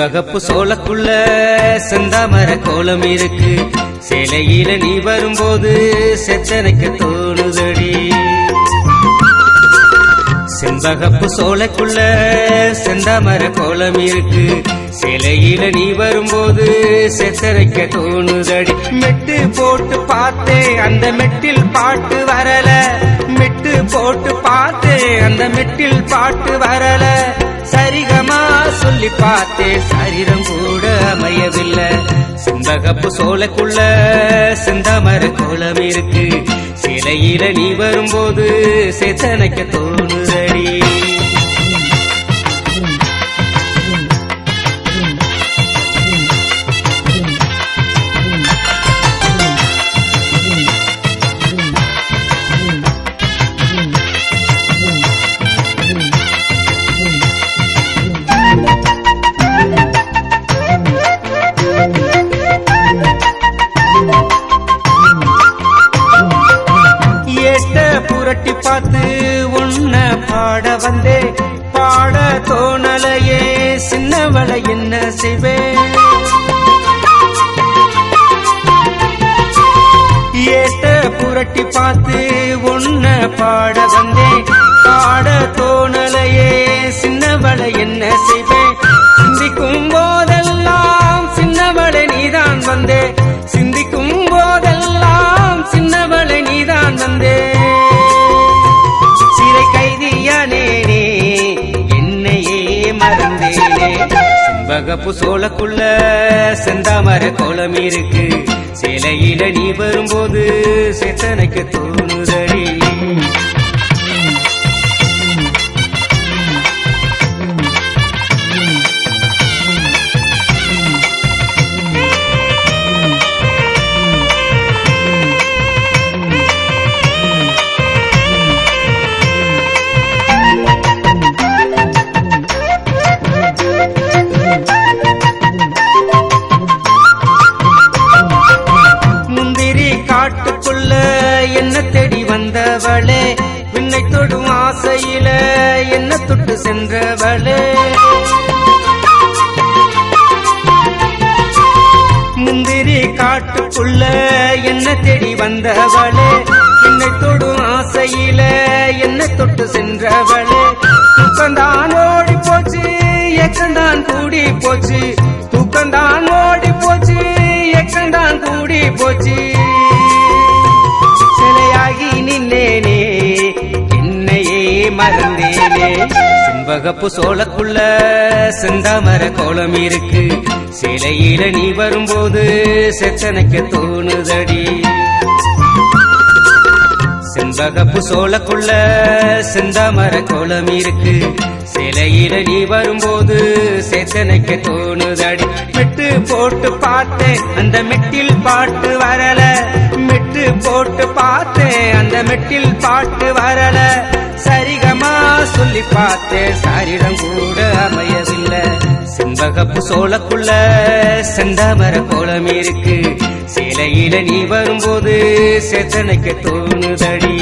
செண்பகப்பு சோளக்குள்ள செந்தாமர கோலம் இருக்கு. சேலையில நீ வரும்போது செத்தனைக்கு தோணுதடி. செண்பகப்பு சோளக்குள்ள செந்தாமர கோலம் இருக்கு. சேலையில நீ வரும்போது செத்தனைக்க தோணுதடி. மெட்டு போட்டு பார்த்தேன் அந்த மெட்டில் பாட்டு வரல. மெட்டு போட்டு பார்த்தேன் அந்த மெட்டில் பாட்டு வரல. சரிகமா சொல்லி பார்த்தேன் சரீரம் கூட அமையவில்லை. செண்பகப்பு சோளக்குள்ள செந்தாமர கோலம் இருக்கு. சிலையில நீ வரும்போது சேத்தனைக்க தோணுதடி. புரட்டி பார்த்து உன்ன பாட வந்தே பாட தோணலையே சின்னவளை என்ன செய்வேன். ஏட்ட புரட்டி பார்த்து உன்ன பாட வந்தே பாட தோணலையே சின்னவளை என்ன செய்வேன். சிந்திக்கும் போதெல்லாம் சின்னவளை நீதான் வந்தே. சிந்திக்கும் போதெல்லாம் சின்னவளை நீதான் வந்தே. செண்பகப்பு சோளக்குள்ள செந்தாமர கோலம் இருக்கு. சேலையில நீ வரும்போது சேத்தனைக்கு தோணுதடி. காட்டுக்குள்ள என்ன தேடி வந்தவளே, விண்ணை தொடும் ஆசையில என்ன தொட்டு சென்றவளே. முந்திரி காட்டுக்குள்ள என்ன தேடி வந்தவளே, விண்ணை தொடும் ஆசையில என்ன தொட்டு சென்றவளே. தூக்கந்தான் ஓடி போச்சு ஏக்கந்தான் கூடி போச்சு. தூக்கந்தான் ஓடி போச்சு ஏக்கந்தான் கூடி போச்சு. சிலையாகி நின்னேனே என்னையே மறந்தேனே. செண்பகப்பு சோளக்குள்ள செந்தாமர கோலம் இருக்கு. சிலையில நீ வரும்போது செத்தனைக்க தோணுதடி. செண்பகப்பு சோளக்குள்ள செந்தாமர கோலம் இருக்கு. சிலையில நீ வரும்போது சேத்தனைக்க தோணுதடி. மெட்டு போட்டு பார்த்தேன் அந்த மெட்டில் பாட்டு வரல. மெட்டு போட்டு பார்த்தேன் அந்த மெட்டில் பாட்டு வரல. சரிகமா சொல்லி பார்த்தேன் சாரிடம் கூட அமையவில்லை. செண்பகப்பு சோளக்குள்ள செந்தாமர கோலம் இருக்கு. சிலையில நீ வரும்போது சேத்தனைக்க தோணுதடி.